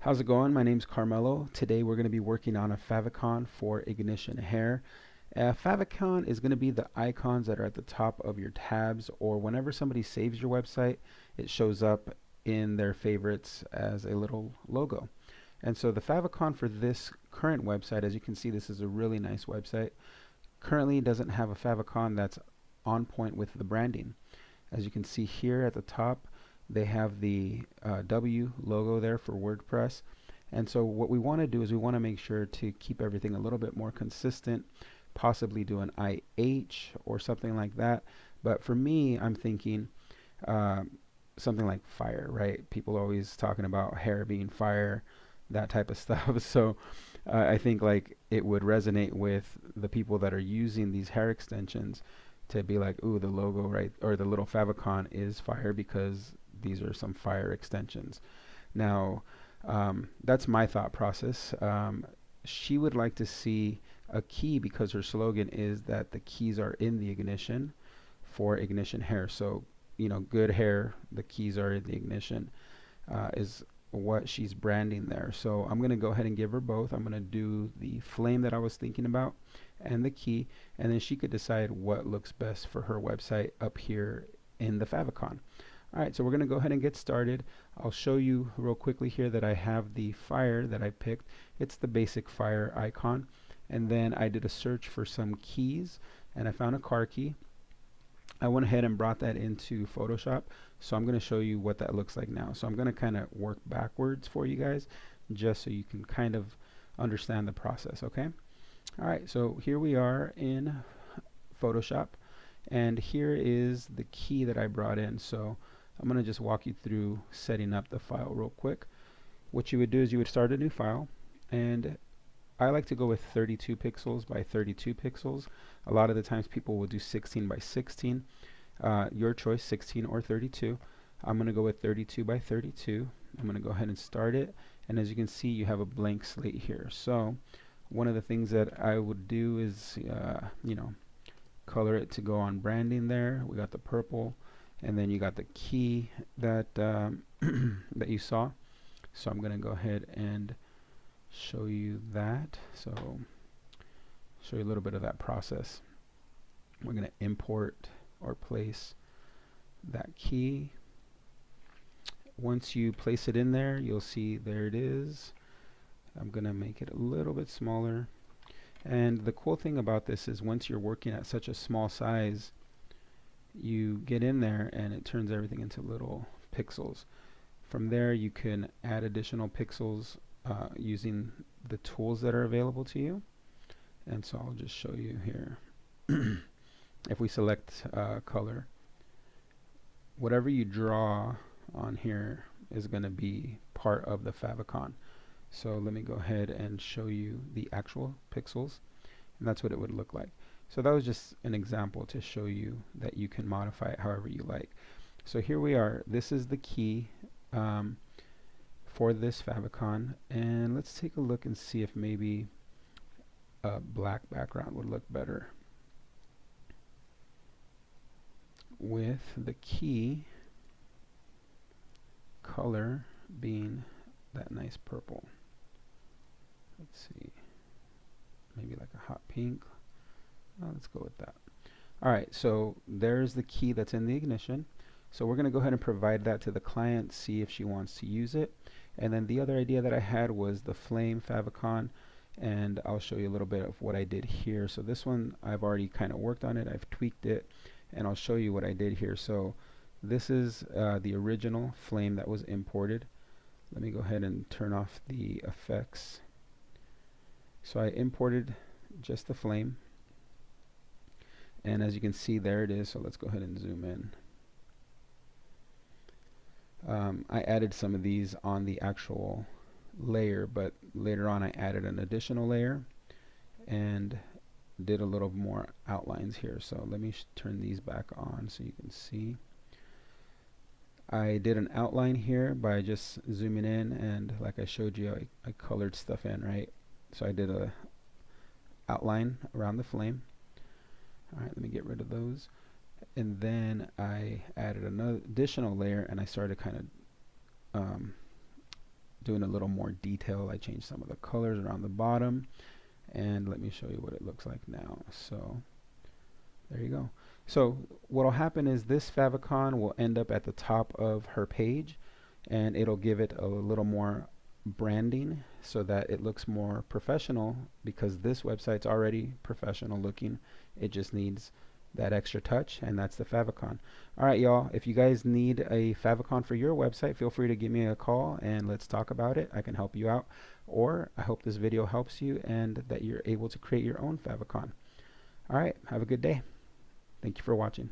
How's it going? My name's Carmelo. Today we're going to be working on a favicon for ignition hair. A favicon is going to be the icons that are at the top of your tabs, or whenever somebody saves your website, it shows up in their favorites as a little logo. And so the favicon for this current website, as you can see, this is a really nice website. Currently doesn't have a favicon that's on point with the branding. As you can see here at the top, they have the W logo there for WordPress. And so what we want to do is we want to make sure to keep everything a little bit more consistent, possibly do an IH or something like that. But for me, I'm thinking uh, something like fire, right? People are always talking about hair being fire, that type of stuff. So I think like it would resonate with the people that are using these hair extensions to be like, ooh, the logo, right, or the little favicon is fire because these are some fire extensions. Now, that's my thought process. She would like to see a key because her slogan is that the keys are in the ignition for ignition hair. So, good hair, the keys are in the ignition, is what she's branding there. So I'm going to go ahead and give her both. I'm going to do the flame that I was thinking about and the key, and then she could decide what looks best for her website up here in the favicon. Alright, so we're going to go ahead and get started. I'll show you real quickly here that I have the fire that I picked. It's the basic fire icon. And then I did a search for some keys and I found a car key. I went ahead and brought that into Photoshop. So I'm going to show you what that looks like now. So I'm going to kind of work backwards for you guys just so you can kind of understand the process, okay? Alright, so here we are in Photoshop. And here is the key that I brought in. So I'm going to just walk you through setting up the file real quick. What you would do is you would start a new file, and I like to go with 32 pixels by 32 pixels. A lot of the times people will do 16 by 16. Your choice, 16 or 32. I'm going to go with 32 by 32. I'm going to go ahead and start it, and as you can see, you have a blank slate here. So one of the things that I would do is, color it to go on branding there. We got the purple, and then you got the key that that you saw. So I'm going to go ahead and show you that. So show you a little bit of that process. We're going to import or place that key. Once you place it in there, you'll see there it is. I'm going to make it a little bit smaller. And the cool thing about this is once you're working at such a small size, you get in there and it turns everything into little pixels. From there you can add additional pixels using the tools that are available to you. And so I'll just show you here. If we select color, whatever you draw on here is going to be part of the favicon. So let me go ahead and show you the actual pixels, and that's what it would look like. So that was just an example to show you that you can modify it however you like. So here we are. This is the key for this favicon, and let's take a look and see if maybe a black background would look better with the key color being that nice purple. Let's see, maybe like a hot pink. Let's go with that. Alright, so there's the key that's in the ignition. So we're going to go ahead and provide that to the client, see if she wants to use it. And then the other idea that I had was the flame favicon, and I'll show you a little bit of what I did here. So this one I've already kind of worked on it, I've tweaked it, and I'll show you what I did here. So this is the original flame that was imported. Let me go ahead and turn off the effects. So I imported just the flame, and as you can see there it is. So let's go ahead and zoom in. I added some of these on the actual layer, but later on I added an additional layer and did a little more outlines here. So let me turn these back on so you can see. I did an outline here by just zooming in, and like I showed you, I colored stuff in, right? So I did a outline around the flame. Alright, let me get rid of those. And then I added another additional layer, and I started kind of doing a little more detail. I changed some of the colors around the bottom, and let me show you what it looks like now. So there you go. So what will happen is this favicon will end up at the top of her page, and it'll give it a little more branding so that it looks more professional, because this website's already professional looking. It just needs that extra touch, and that's the favicon. All right, y'all, if you guys need a favicon for your website, feel free to give me a call and let's talk about it. I can help you out, or I hope this video helps you and that you're able to create your own favicon. All right, have a good day. Thank you for watching.